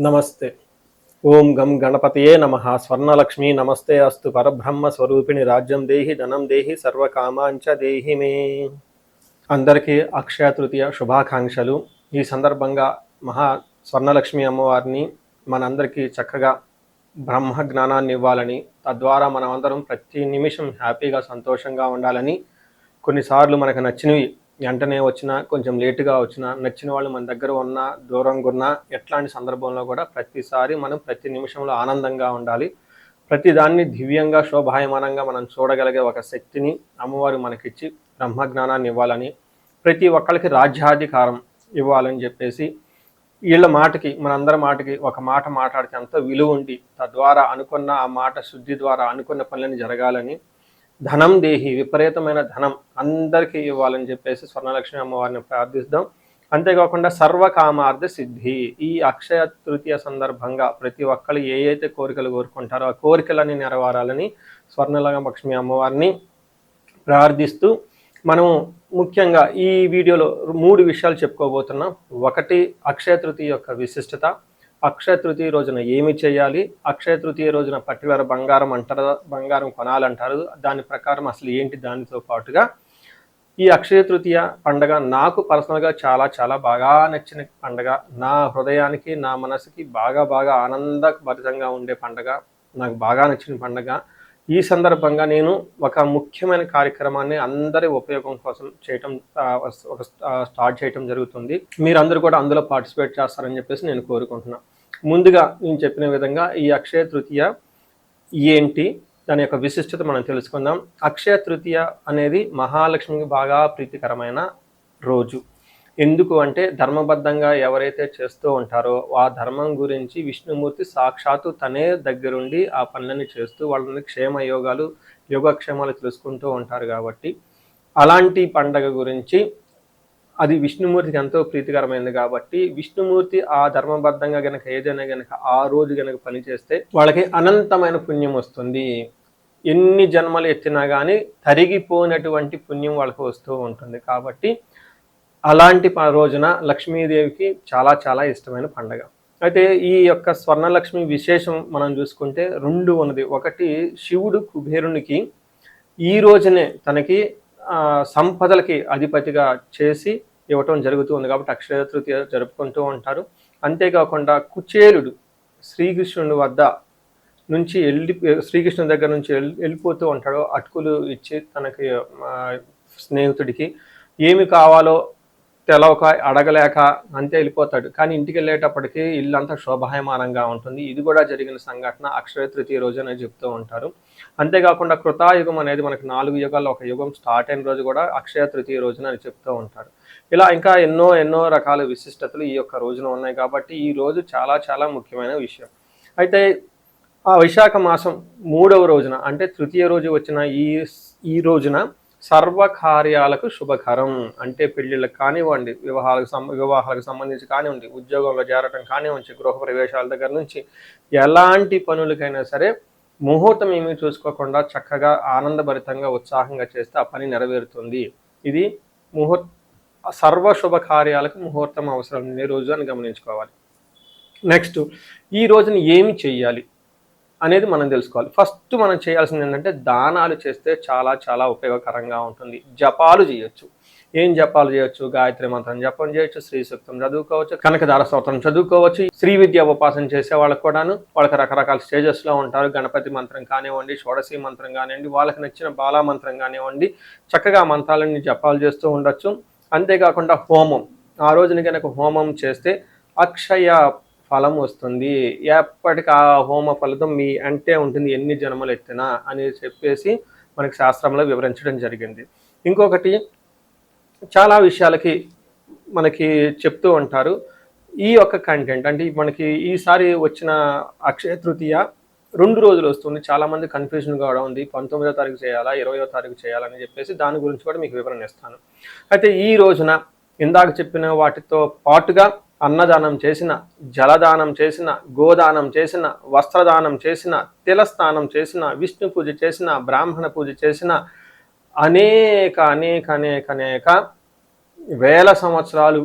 నమస్తే. ఓం గం గణపతయే నమః. స్వర్ణలక్ష్మీ నమస్తే అస్తు. పరబ్రహ్మ స్వరూపిణి రాజ్యం దేహి ధనం దేహి సర్వకామాంచ దేహి మే. అందరికీ అక్షయ తృతీయ శుభాకాంక్షలు. ఈ సందర్భంగా మహా స్వర్ణలక్ష్మి అమ్మవారిని మనందరికీ చక్కగా బ్రహ్మ జ్ఞానాన్ని ఇవ్వాలని, తద్వారా మనమందరం ప్రతి నిమిషం హ్యాపీగా సంతోషంగా ఉండాలని, కొన్నిసార్లు మనకు నచ్చినవి వెంటనే వచ్చినా, కొంచెం లేటుగా వచ్చినా, నచ్చిన వాళ్ళు మన దగ్గర ఉన్నా, దూరంగా ఉన్నా, ఎట్లాంటి సందర్భంలో కూడా ప్రతిసారి మనం ప్రతి నిమిషంలో ఆనందంగా ఉండాలి. ప్రతిదాన్ని దివ్యంగా శోభాయమానంగా మనం చూడగలిగే ఒక శక్తిని అమ్మవారు మనకిచ్చి బ్రహ్మజ్ఞానాన్ని ఇవ్వాలని, ప్రతి ఒక్కరికి రాజ్యాధికారం ఇవ్వాలని చెప్పేసి, వీళ్ళ మాటకి, మనందరి మాటకి ఒక మాట మాట్లాడితే ఎంతో విలువ ఉండి, తద్వారా అనుకున్న ఆ మాట శుద్ధి ద్వారా అనుకున్న పనులని జరగాలని, ధనం దేహి, విపరీతమైన ధనం అందరికీ ఇవ్వాలని చెప్పేసి స్వర్ణలక్ష్మి అమ్మవారిని ప్రార్థిస్తాం. అంతేకాకుండా సర్వకామార్థ సిద్ధి, ఈ అక్షయ తృతీయ సందర్భంగా ప్రతి ఒక్కరు ఏ అయితే కోరికలు కోరుకుంటారో ఆ కోరికలన్నీ నెరవేరాలని స్వర్ణలక్ష్మి అమ్మవారిని ప్రార్థిస్తూ, మనము ముఖ్యంగా ఈ వీడియోలో 3 విషయాలు చెప్పుకోబోతున్నాం. ఒకటి, అక్షయ తృతీయ యొక్క విశిష్టత, అక్షయ తృతీయ రోజున ఏమి చేయాలి, అక్షయ తృతీయ రోజున పర్టికులర్ బంగారం అంటారు, బంగారం కొనాలంటారు, దాని ప్రకారం అసలు ఏంటి, దానితో పాటుగా ఈ అక్షయ తృతీయ పండగ నాకు పర్సనల్గా చాలా చాలా బాగా నచ్చిన పండగ. నా హృదయానికి, నా మనసుకి బాగా ఆనందభరితంగా ఉండే పండగ, నాకు బాగా నచ్చిన పండగ. ఈ సందర్భంగా నేను ఒక ముఖ్యమైన కార్యక్రమాన్ని అందరి ఉపయోగం కోసం స్టార్ట్ చేయటం జరుగుతుంది. మీరందరూ కూడా అందులో పార్టిసిపేట్ చేస్తారని చెప్పేసి నేను కోరుకుంటున్నాను. ముందుగా నేను చెప్పిన విధంగా ఈ అక్షయ తృతీయ ఏంటి, దాని యొక్క విశిష్టత మనం తెలుసుకుందాం. అక్షయ తృతీయ అనేది మహాలక్ష్మికి బాగా ప్రీతికరమైన రోజు. ఎందుకు అంటే, ధర్మబద్ధంగా ఎవరైతే చేస్తూ ఉంటారో ఆ ధర్మం గురించి విష్ణుమూర్తి సాక్షాత్తు తనే దగ్గరుండి ఆ పనులని చేస్తూ వాళ్ళని క్షేమయోగాలు, యోగక్షేమాలు తెలుసుకుంటూ ఉంటారు. కాబట్టి అలాంటి పండగ గురించి, అది విష్ణుమూర్తికి ఎంతో ప్రీతికరమైనది కాబట్టి, విష్ణుమూర్తి ఆ ధర్మబద్ధంగా గనక ఏదైనా గనక ఆ రోజు గనక పనిచేస్తే వాళ్ళకి అనంతమైన పుణ్యం వస్తుంది. ఎన్ని జన్మలు ఎత్తినా కానీ తరిగిపోయినటువంటి పుణ్యం వాళ్ళకి వస్తూ ఉంటుంది. కాబట్టి అలాంటి రోజున లక్ష్మీదేవికి చాలా చాలా ఇష్టమైన పండగ. అయితే ఈ యొక్క స్వర్ణలక్ష్మి విశేషం మనం చూసుకుంటే 2 ఉన్నది. ఒకటి, శివుడు కుబేరునికి ఈ రోజునే తనకి సంపదలకి అధిపతిగా చేసి ఇవ్వటం జరుగుతూ ఉంది కాబట్టి అక్షయ తృతీయ జరుపుకుంటూ ఉంటారు. అంతేకాకుండా కుచేలుడు శ్రీకృష్ణుడి వద్ద నుంచి శ్రీకృష్ణుడి దగ్గర నుంచి వెళ్ళిపోతూ ఉంటాడు. అటుకులు ఇచ్చి తనకి స్నేహితుడికి ఏమి కావాలో తెలవక, అడగలేక అంతే వెళ్ళిపోతాడు. కానీ ఇంటికి వెళ్ళేటప్పటికి ఇల్లంతా శోభాయమానంగా ఉంటుంది. ఇది కూడా జరిగిన సంఘటన అక్షయ తృతీయ రోజు అనేది చెప్తూ ఉంటారు. అంతేకాకుండా కృతాయుగం అనేది మనకు 4 యుగాల్లో ఒక యుగం స్టార్ట్ అయిన రోజు కూడా అక్షయ తృతీయ రోజున అని చెప్తూ ఉంటారు. ఇలా ఇంకా ఎన్నో రకాల విశిష్టతలు ఈ యొక్క రోజున ఉన్నాయి. కాబట్టి ఈ రోజు చాలా చాలా ముఖ్యమైన విషయం. అయితే ఆ వైశాఖ మాసం 3వ రోజున, అంటే తృతీయ రోజు వచ్చిన ఈ రోజున సర్వకార్యాలకు శుభకరం. అంటే పెళ్లిళ్ళకి కానివ్వండి, వివాహాలకు సంబంధించి కానివ్వండి, ఉద్యోగంలో చేరటం కానివ్వండి, గృహ ప్రవేశాల దగ్గర నుంచి ఎలాంటి పనులకైనా సరే ముహూర్తం ఏమీ చూసుకోకుండా చక్కగా ఆనందభరితంగా ఉత్సాహంగా చేస్తే ఆ పని నెరవేరుతుంది. ఇది సర్వ శుభకార్యాలకు ముహూర్తం అవసరం ఈ రోజు అని గమనించుకోవాలి. నెక్స్ట్, ఈ రోజున ఏమి చెయ్యాలి అనేది మనం తెలుసుకోవాలి. ఫస్ట్ మనం చేయాల్సింది ఏంటంటే, దానాలు చేస్తే చాలా చాలా ఉపయోగకరంగా ఉంటుంది. జపాలు చేయొచ్చు. ఏం జపాలు చేయొచ్చు? గాయత్రి మంత్రం జపం చేయొచ్చు, శ్రీ సూక్తం చదువుకోవచ్చు, కనకదార స్తోత్రం చదువుకోవచ్చు. శ్రీ విద్య ఉపాసన చేసే వాళ్ళకు కూడాను, వాళ్ళకి రకరకాల స్టేజెస్లో ఉంటారు. గణపతి మంత్రం కానివ్వండి, షోడశి మంత్రం కానివ్వండి, వాళ్ళకి నచ్చిన బాలా మంత్రం కానివ్వండి, చక్కగా మంత్రాలన్నీ జపాలు చేస్తూ ఉండొచ్చు. అంతేకాకుండా హోమం, ఆ రోజున కనుక హోమం చేస్తే అక్షయ ఫలం వస్తుంది. ఎప్పటికీ ఆ హోమ ఫలితం మీ అంటే ఉంటుంది, ఎన్ని జన్మలు ఎత్తినా అని చెప్పేసి మనకి శాస్త్రంలో వివరించడం జరిగింది. ఇంకొకటి, చాలా విషయాలకి మనకి చెప్తూ ఉంటారు. ఈ యొక్క కంటెంట్ అంటే మనకి ఈసారి వచ్చిన అక్షయ తృతీయ 2 రోజులు వస్తుంది. చాలామంది కన్ఫ్యూజన్ కూడా ఉంది, 19వ తారీఖు చేయాలా, 20వ తారీఖు చేయాలని చెప్పేసి. దాని గురించి కూడా మీకు వివరణ ఇస్తాను. అయితే ఈ రోజున ఇందాక చెప్పిన వాటితో పాటుగా అన్నదానం చేసిన, జలదానం చేసిన, గోదానం చేసిన, వస్త్రదానం చేసిన, తిలస్నానం చేసిన, విష్ణు పూజ చేసిన, బ్రాహ్మణ పూజ చేసిన, అనేక వేల సంవత్సరాలు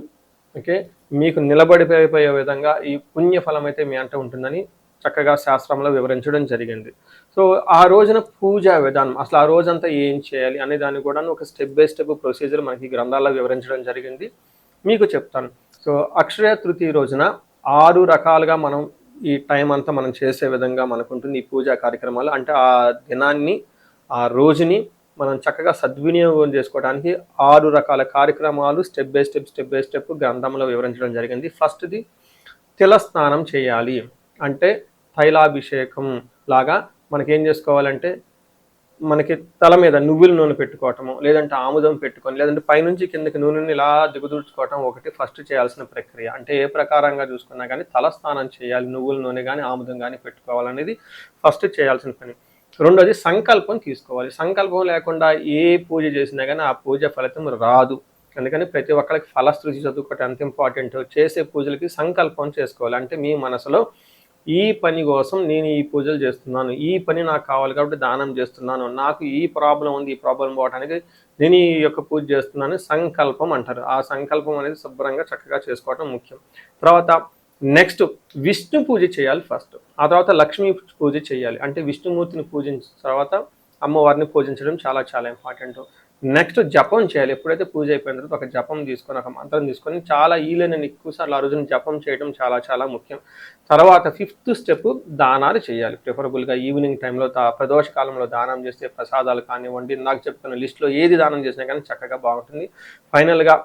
ఓకే మీకు నిలబడిపోయే విధంగా ఈ పుణ్యఫలం అయితే మీ అంట ఉంటుందని చక్కగా శాస్త్రంలో వివరించడం జరిగింది. సో ఆ రోజున పూజా విధానం అసలు ఆ రోజంతా ఏం చేయాలి అనే దాన్ని కూడా ఒక స్టెప్ బై స్టెప్ ప్రొసీజర్ మనకి గ్రంథాల్లో వివరించడం జరిగింది. మీకు చెప్తాను. సో అక్షయ తృతీయ రోజున 6 రకాలుగా మనం ఈ టైం అంతా మనం చేసే విధంగా మనకుంటుంది ఈ పూజా కార్యక్రమాలు. అంటే ఆ దినాన్ని, ఆ రోజుని మనం చక్కగా సద్వినియోగం చేసుకోవడానికి 6 రకాల కార్యక్రమాలు స్టెప్ బై స్టెప్ గ్రంథంలో వివరించడం జరిగింది. ఫస్ట్‌ది తిల స్నానం చేయాలి. అంటే తైలాభిషేకం లాగా మనకేం చేసుకోవాలంటే, మనకి తల మీద నువ్వుల నూనె పెట్టుకోవటము, లేదంటే ఆముదం పెట్టుకొని, లేదంటే పైనుంచి కిందకి నూనెని ఇలా దిగదూర్చుకోవటం ఒకటి ఫస్ట్ చేయాల్సిన ప్రక్రియ. అంటే ఏ ప్రకారంగా చూసుకున్నా కానీ తల స్నానం చేయాలి, నువ్వుల నూనె కానీ ఆముదం కానీ పెట్టుకోవాలనేది ఫస్ట్ చేయాల్సిన పని. రెండోది సంకల్పం తీసుకోవాలి. సంకల్పం లేకుండా ఏ పూజ చేసినా కానీ ఆ పూజ ఫలితం రాదు. అందుకని ప్రతి ఒక్కరికి ఫలశ్రుతి చదువుకోవటం ఎంత ఇంపార్టెంట్. చేసే పూజలకి సంకల్పం చేసుకోవాలి. అంటే మీ మనసులో ఈ పని కోసం నేను ఈ పూజలు చేస్తున్నాను, ఈ పని నాకు కావాలి కాబట్టి దానం చేస్తున్నాను, నాకు ఈ ప్రాబ్లం ఉంది, ఈ ప్రాబ్లం పోవడానికి నేను ఈ యొక్క పూజ చేస్తున్నాను సంకల్పం అంటారు. ఆ సంకల్పం అనేది శుభ్రంగా చక్కగా చేసుకోవటం ముఖ్యం. తర్వాత నెక్స్ట్ విష్ణు పూజ చేయాలి ఫస్ట్. ఆ తర్వాత లక్ష్మీ పూజ చేయాలి. అంటే విష్ణుమూర్తిని పూజించిన తర్వాత అమ్మవారిని పూజించడం చాలా చాలా ఇంపార్టెంట్. నెక్స్ట్ జపం చేయాలి. ఎప్పుడైతే పూజ అయిపోయిన తర్వాత ఒక జపం తీసుకొని, ఒక మంత్రం తీసుకొని చాలా ఈలైనన్ని ఎక్కువసార్లు ఆ రోజున జపం చేయడం చాలా చాలా ముఖ్యం. తర్వాత ఫిఫ్త్ స్టెప్ దానాలు చేయాలి. ప్రిఫరబుల్గా ఈవినింగ్ టైంలో ప్రదోష కాలంలో దానం చేస్తే ప్రసాదాలు కానివ్వండి, నాకు చెప్తున్న లిస్టులో ఏది దానం చేసినా కానీ చక్కగా బాగుంటుంది. ఫైనల్గా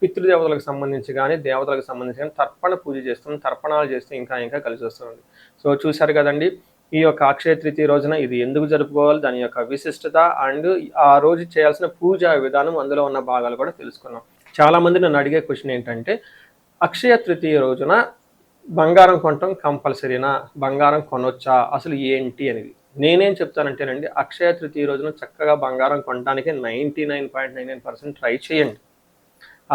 పితృదేవతలకు సంబంధించి కానీ దేవతలకు సంబంధించి కానీ తర్పణ పూజ చేస్తున్నాం. తర్పణాలు చేస్తే ఇంకా ఇంకా కలిసి వస్తుంది. సో చూశారు కదండి ఈ యొక్క అక్షయ తృతీయ రోజున ఇది ఎందుకు జరుపుకోవాలి, దాని యొక్క విశిష్టత అండ్ ఆ రోజు చేయాల్సిన పూజా విధానం, అందులో ఉన్న భాగాలు కూడా తెలుసుకున్నాం. చాలామంది నన్ను అడిగే క్వశ్చన్ ఏంటంటే, అక్షయ తృతీయ రోజున బంగారం కొనటం కంపల్సరీనా, బంగారం కొనొచ్చా, అసలు ఏంటి అనేది. నేనేం చెప్తానంటేనండి, అక్షయ తృతీయ రోజున చక్కగా బంగారం కొనడానికి 99.99% ట్రై చేయండి.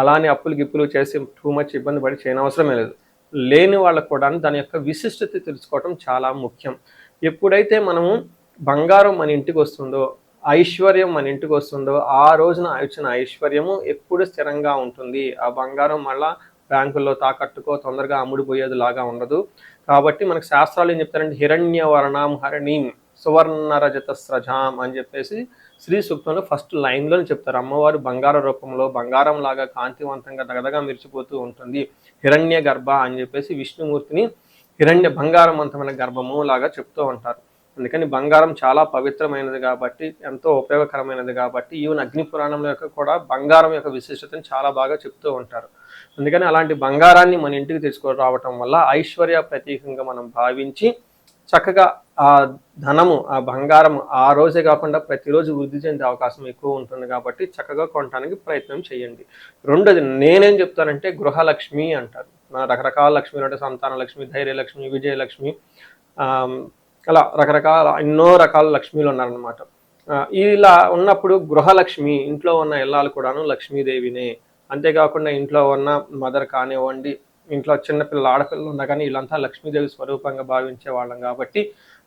అలానే అప్పులు గిప్పులు చేసి టూ మచ్ ఇబ్బంది పడి చేయనవసరమే లేదు. లేని వాళ్ళకు కూడా దాని యొక్క విశిష్టత తెలుసుకోవటం చాలా ముఖ్యం. ఎప్పుడైతే మనము బంగారం మన ఇంటికి వస్తుందో, ఐశ్వర్యం మన ఇంటికి వస్తుందో, ఆ రోజున వచ్చిన ఐశ్వర్యము ఎప్పుడు స్థిరంగా ఉంటుంది. ఆ బంగారం మళ్ళా బ్యాంకుల్లో తాకట్టుకో తొందరగా అమ్ముడుపోయేది లాగా ఉండదు. కాబట్టి మనకు శాస్త్రాలు ఏం చెప్తారంటే, హిరణ్యవర్ణాం హరిణీం సువర్ణ రజత స్రజాం అని చెప్పేసి శ్రీ సూక్తంలో ఫస్ట్ లైన్లో చెప్తారు. అమ్మవారు బంగార రూపంలో బంగారం లాగా కాంతివంతంగా దగదగా మెరిచిపోతూ ఉంటుంది. హిరణ్య గర్భ అని చెప్పేసి విష్ణుమూర్తిని హిరణ్య బంగారవంతమైన గర్భము లాగా చెప్తూ ఉంటారు. అందుకని బంగారం చాలా పవిత్రమైనది కాబట్టి, ఎంతో ఉపయోగకరమైనది కాబట్టి, ఈవెన్ అగ్ని పురాణంలో యొక్క కూడా బంగారం యొక్క విశిష్టతను చాలా బాగా చెప్తూ ఉంటారు. అందుకని అలాంటి బంగారాన్ని మన ఇంటికి తీసుకొని రావటం వల్ల ఐశ్వర్య ప్రతీకంగా మనం భావించి చక్కగా ఆ ధనము, ఆ బంగారం ఆ రోజే కాకుండా ప్రతిరోజు వృద్ధి చెందే అవకాశం ఎక్కువ ఉంటుంది కాబట్టి చక్కగా కొనడానికి ప్రయత్నం చేయండి. రెండోది నేనేం చెప్తానంటే, గృహలక్ష్మి అంటారు. రకరకాల లక్ష్మీలు అంటే సంతాన లక్ష్మి, ధైర్యలక్ష్మి, విజయలక్ష్మి, అలా రకరకాల ఎన్నో రకాల లక్ష్మీలు ఉన్నారనమాట. ఇలా ఉన్నప్పుడు గృహలక్ష్మి ఇంట్లో ఉన్న ఇల్లాలు కూడాను లక్ష్మీదేవినే. అంతేకాకుండా ఇంట్లో ఉన్న మదర్ కానివ్వండి, ఇంట్లో చిన్నపిల్లలు ఆడపిల్లలు ఉన్నా కానీ వీళ్ళంతా లక్ష్మీదేవి స్వరూపంగా భావించే వాళ్ళం కాబట్టి,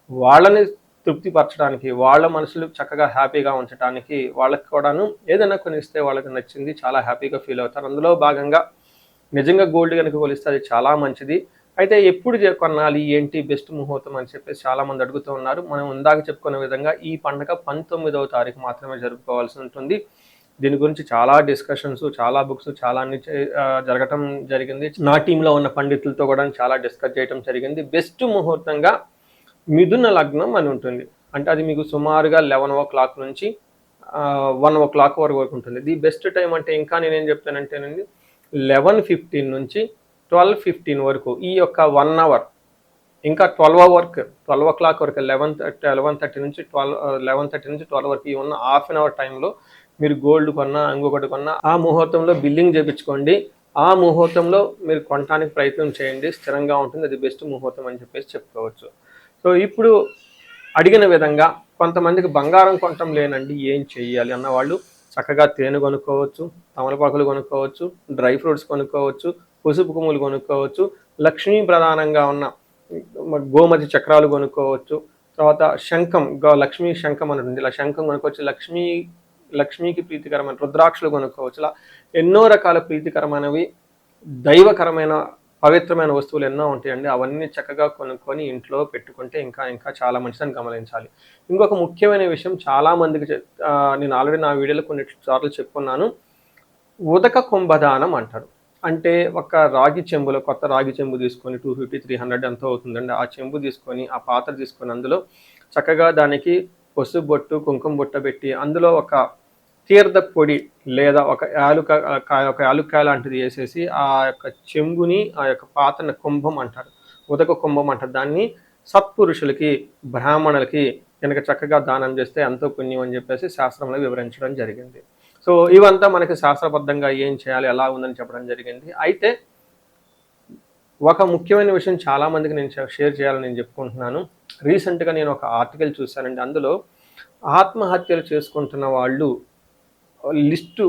వాళ్ళని తృప్తిపరచడానికి, వాళ్ళ మనసులు చక్కగా హ్యాపీగా ఉంచడానికి, వాళ్ళకి కూడాను ఏదైనా కొనిస్తే వాళ్ళకి నచ్చింది చాలా హ్యాపీగా ఫీల్ అవుతారు. అందులో భాగంగా నిజంగా గోల్డ్ కనుక కొలిస్తే అది చాలా మంచిది. అయితే ఎప్పుడు కొనాలి, ఏంటి బెస్ట్ ముహూర్తం అని చెప్పేసి చాలామంది అడుగుతూ ఉన్నారు. మనం ఇందాక చెప్పుకునే విధంగా ఈ పండుగ 19వ తారీఖు మాత్రమే జరుపుకోవాల్సి ఉంటుంది. దీని గురించి చాలా డిస్కషన్స్, చాలా బుక్స్, చాలా అన్ని జరగటం జరిగింది. నా టీంలో ఉన్న పండితులతో కూడా చాలా డిస్కస్ చేయడం జరిగింది. బెస్ట్ ముహూర్తంగా మిథున లగ్నం అని ఉంటుంది. అంటే అది మీకు సుమారుగా 11 నుంచి 1 వరకు ఉంటుంది. ది బెస్ట్ టైం అంటే ఇంకా నేనేం చెప్తానంటేనండి, 11:15 నుంచి 12:15 వరకు ఈ యొక్క 1 అవర్, ఇంకా 12 వరకు 11:30 నుంచి 12 వరకు ఈ ఉన్న హాఫ్ అన్ అవర్ టైంలో మీరు గోల్డ్ కొన్నా, ఇంకొకటి కొన్నా ఆ ముహూర్తంలో బిల్లింగ్ చేయించుకోండి. ఆ ముహూర్తంలో మీరు కొనడానికి ప్రయత్నం చేయండి. స్థిరంగా ఉంటుంది. అది బెస్ట్ ముహూర్తం అని చెప్పేసి చెప్పుకోవచ్చు. సో ఇప్పుడు అడిగిన విధంగా కొంతమందికి బంగారం కొనటం లేనండి, ఏం చెయ్యాలి అన్నవాళ్ళు చక్కగా తేనె కొనుక్కోవచ్చు, తమలపాకులు కొనుక్కోవచ్చు, డ్రై ఫ్రూట్స్ కొనుక్కోవచ్చు, పసుపు కొమ్ములు కొనుక్కోవచ్చు, లక్ష్మీ ప్రధానంగా ఉన్న గోమతి చక్రాలు కొనుక్కోవచ్చు. తర్వాత శంఖం, లక్ష్మీ శంఖం అని ఉంటుంది. ఇలా శంఖం కొనుక్కోవచ్చు. లక్ష్మీకి ప్రీతికరమైన రుద్రాక్షలు కొనుక్కోవచ్చు. ఇలా ఎన్నో రకాల ప్రీతికరమైనవి దైవకరమైన పవిత్రమైన వస్తువులు ఎన్నో ఉంటాయండి. అవన్నీ చక్కగా కొనుక్కొని ఇంట్లో పెట్టుకుంటే ఇంకా ఇంకా చాలా మంచిదని గమనించాలి. ఇంకొక ముఖ్యమైన విషయం చాలా మందికి నేను ఆల్రెడీ నా వీడియోలో కొన్ని సార్లు చెప్పుకున్నాను. ఉదక కుంభదానం అంటారు. అంటే ఒక రాగి చెంబులో కొత్త రాగి చెంబు తీసుకొని 250, 300 ఎంతో అవుతుందండి. ఆ చెంబు తీసుకొని, ఆ పాత్ర తీసుకొని అందులో చక్కగా దానికి పసుపు బొట్టు, కుంకుమ బుట్ట పెట్టి అందులో ఒక తీర్థ పొడి లేదా ఒక యాలుక్కాయ లాంటిది వేసేసి ఆ యొక్క చెంబుని ఆ యొక్క పాత్రని కుంభం అంటారు. ఉదక కుంభం అంటారు. దాన్ని సత్పురుషులకి, బ్రాహ్మణులకి కనుక చక్కగా దానం చేస్తే ఎంతో పుణ్యం అని చెప్పేసి శాస్త్రంలో వివరించడం జరిగింది. సో ఇవంతా మనకి శాస్త్రబద్ధంగా ఏం చేయాలి, ఎలా ఉందని చెప్పడం జరిగింది. అయితే ఒక ముఖ్యమైన విషయం చాలా మందికి నేను షేర్ చేయాలని నేను చెప్పుకుంటున్నాను. రీసెంట్గా నేను ఒక ఆర్టికల్ చూశానండి. అందులో ఆత్మహత్యలు చేసుకుంటున్న వాళ్ళు లిస్టు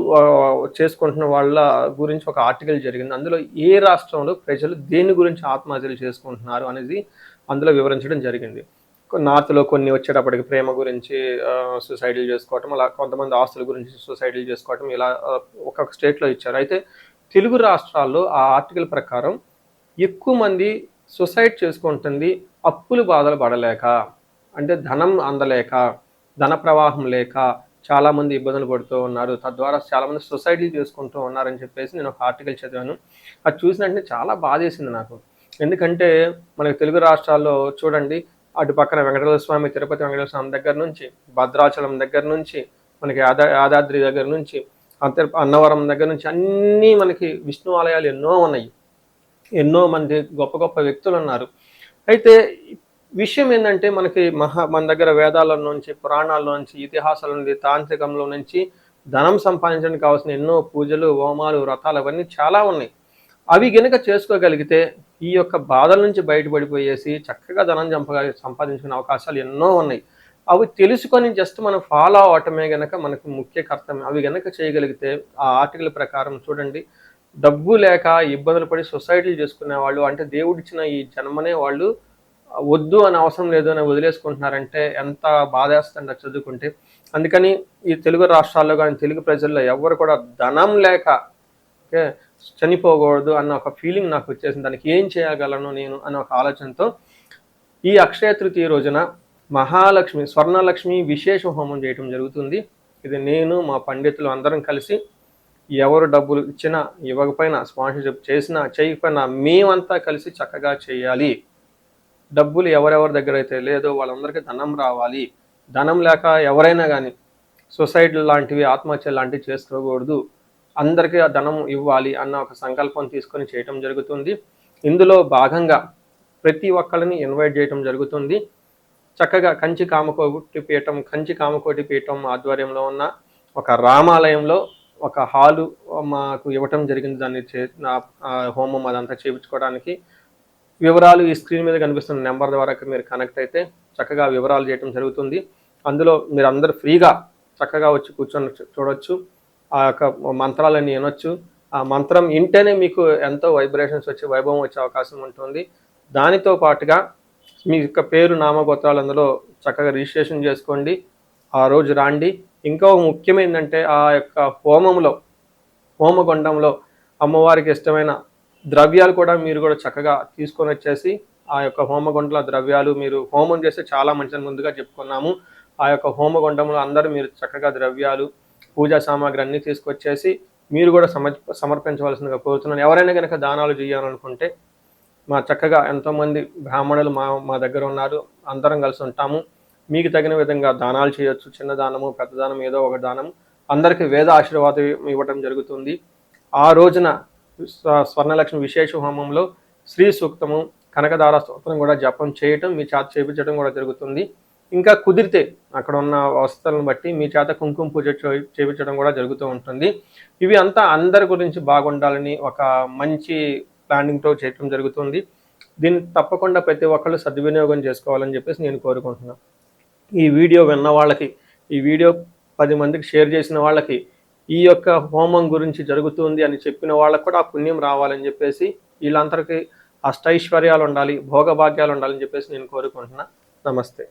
చేసుకుంటున్న వాళ్ళ గురించి ఒక ఆర్టికల్ జరిగింది. అందులో ఏ రాష్ట్రంలో ప్రజలు దేని గురించి ఆత్మహత్యలు చేసుకుంటున్నారు అనేది అందులో వివరించడం జరిగింది. నార్త్‌లో కొన్ని వచ్చేటప్పటికి ప్రేమ గురించి సూసైడ్‌లు చేసుకోవటం, అలా కొంతమంది ఆస్తుల గురించి సూసైడ్‌లు చేసుకోవటం ఇలా ఒక్కొక్క స్టేట్‌లో ఇచ్చారు. అయితే తెలుగు రాష్ట్రాల్లో ఆ ఆర్టికల్ ప్రకారం ఎక్కువ మంది సూసైడ్ చేసుకుంటుంది అప్పులు బాధలు పడలేక, అంటే ధనం అందలేక, ధన ప్రవాహం లేక చాలామంది ఇబ్బందులు పడుతూ ఉన్నారు. తద్వారా చాలామంది సూసైడ్‌లు చేసుకుంటూ ఉన్నారని చెప్పేసి నేను ఒక ఆర్టికల్ చదివాను. అది చూసిన వెంటనే చాలా బాధేసింది నాకు. ఎందుకంటే మనకు తెలుగు రాష్ట్రాల్లో చూడండి, అటు పక్కన వెంకటేశ్వర స్వామి, తిరుపతి వెంకటేశ్వర స్వామి దగ్గర నుంచి, భద్రాచలం దగ్గర నుంచి, మనకి యాదాద్రి దగ్గర నుంచి, అన్నవరం దగ్గర నుంచి అన్నీ మనకి విష్ణు ఆలయాలు ఎన్నో ఉన్నాయి. ఎన్నో మంది గొప్ప గొప్ప వ్యక్తులు ఉన్నారు. అయితే విషయం ఏంటంటే మనకి మన దగ్గర వేదాల నుంచి, పురాణాల నుంచి, ఇతిహాసాల నుండి, తాంత్రికంలో నుంచి ధనం సంపాదించడానికి కావాల్సిన ఎన్నో పూజలు, హోమాలు, వ్రతాలు అవన్నీ చాలా ఉన్నాయి. అవి గనుక చేసుకోగలిగితే ఈ యొక్క బాధల నుంచి బయటపడిపోయేసి చక్కగా ధనం సంపాదించుకునే అవకాశాలు ఎన్నో ఉన్నాయి. అవి తెలుసుకొని జస్ట్ మనం ఫాలో అవటమే గనక మనకు ముఖ్య కర్తవ్యం. అవి గనక చేయగలిగితే ఆ ఆర్టికల్ ప్రకారం చూడండి, డబ్బు లేక ఇబ్బందులు పడి సొసైటీలు చేసుకునే వాళ్ళు, అంటే దేవుడిచ్చిన ఈ జన్మనే వాళ్ళు వద్దు అని అవసరం లేదు అని వదిలేసుకుంటున్నారంటే ఎంత బాధేస్తుందో చదువుకుంటే. అందుకని ఈ తెలుగు రాష్ట్రాల్లో కానీ తెలుగు ప్రజల్లో ఎవరు కూడా ధనం లేక ఓకే చనిపోకూడదు అన్న ఒక ఫీలింగ్ నాకు వచ్చేసింది. దానికి ఏం చేయగలను నేను అన్న ఒక ఆలోచనతో ఈ అక్షయ తృతీయ రోజున మహాలక్ష్మి, స్వర్ణలక్ష్మి విశేష హోమం చేయటం జరుగుతుంది. ఇది నేను మా పండితులు అందరం కలిసి, ఎవరు డబ్బులు ఇచ్చినా ఇవ్వకపోయినా, స్పాన్సర్షిప్ చేసినా చేయకపోయినా మేమంతా కలిసి చక్కగా చేయాలి. డబ్బులు ఎవరెవరి దగ్గర అయితే లేదో వాళ్ళందరికీ ధనం రావాలి. ధనం లేక ఎవరైనా కానీ సొసైటీ లాంటివి, ఆత్మహత్యలు లాంటివి చేసుకోకూడదు, అందరికీ ఆ ధనం ఇవ్వాలి అన్న ఒక సంకల్పం తీసుకొని చేయటం జరుగుతుంది. ఇందులో భాగంగా ప్రతి ఒక్కరిని ఇన్వైట్ చేయటం జరుగుతుంది. చక్కగా కంచి కామకోటి పీఠం ఆధ్వర్యంలో ఉన్న ఒక రామాలయంలో ఒక హాలు మాకు ఇవ్వటం జరిగింది. దాన్ని హోమం అదంతా చేయించుకోవడానికి. వివరాలు ఈ స్క్రీన్ మీద కనిపిస్తున్న నెంబర్ ద్వారా మీరు కనెక్ట్ అయితే చక్కగా వివరాలు చేయటం జరుగుతుంది. అందులో మీరు అందరూ ఫ్రీగా చక్కగా వచ్చి కూర్చొని చూడొచ్చు. ఆ యొక్క మంత్రాలన్నీ వినొచ్చు. ఆ మంత్రం వింటేనే మీకు ఎంతో వైబ్రేషన్స్ వచ్చి వైభవం వచ్చే అవకాశం ఉంటుంది. దానితో పాటుగా మీ యొక్క పేరు, నామగోత్రాలు అందులో చక్కగా రిజిస్ట్రేషన్ చేసుకోండి. ఆ రోజు రాండి. ఇంకా ముఖ్యమైనదంటే ఆ యొక్క హోమగుండంలో అమ్మవారికి ఇష్టమైన ద్రవ్యాలు కూడా మీరు కూడా చక్కగా తీసుకొని వచ్చేసి ఆ యొక్క హోమగుండంలో ద్రవ్యాలు మీరు హోమం చేస్తే చాలా మంచిదని ముందుగా చెప్పుకున్నాము. ఆ యొక్క హోమగుండంలో అందరూ మీరు చక్కగా ద్రవ్యాలు, పూజా సామాగ్రి అన్నీ తీసుకొచ్చేసి మీరు కూడా సమర్పించవలసిందిగా కోరుతున్నాను. ఎవరైనా కనుక దానాలు చేయాలనుకుంటే మా చక్కగా ఎంతోమంది బ్రాహ్మణులు మా దగ్గర ఉన్నారు. అందరం కలిసి ఉంటాము. మీకు తగిన విధంగా దానాలు చేయొచ్చు. చిన్న దానము, పెద్ద దానం, ఏదో ఒక దానం. అందరికీ వేద ఆశీర్వాదం ఇవ్వడం జరుగుతుంది. ఆ రోజున స్వర్ణలక్ష్మి విశేష హోమంలో శ్రీ సూక్తము, కనకదార స్తోత్రం కూడా జపం చేయటం, మీ చేత చేయించడం కూడా జరుగుతుంది. ఇంకా కుదిరితే అక్కడ ఉన్న వసతులను బట్టి మీ చేత కుంకుమ పూజ చేయించడం కూడా జరుగుతూ ఉంటుంది. ఇవి అంతా అందరి గురించి బాగుండాలని ఒక మంచి ప్లానింగ్తో చేయటం జరుగుతుంది. దీన్ని తప్పకుండా ప్రతి ఒక్కళ్ళు సద్వినియోగం చేసుకోవాలని చెప్పేసి నేను కోరుకుంటున్నాను. ఈ వీడియో విన్న వాళ్ళకి, ఈ వీడియో 10 మందికి షేర్ చేసిన వాళ్ళకి, ఈ యొక్క హోమం గురించి జరుగుతుంది అని చెప్పిన వాళ్ళకు కూడా ఆ పుణ్యం రావాలని చెప్పేసి, వీళ్ళందరికీ అష్టైశ్వర్యాలు ఉండాలి, భోగభాగ్యాలు ఉండాలని చెప్పేసి నేను కోరుకుంటున్నా. నమస్తే.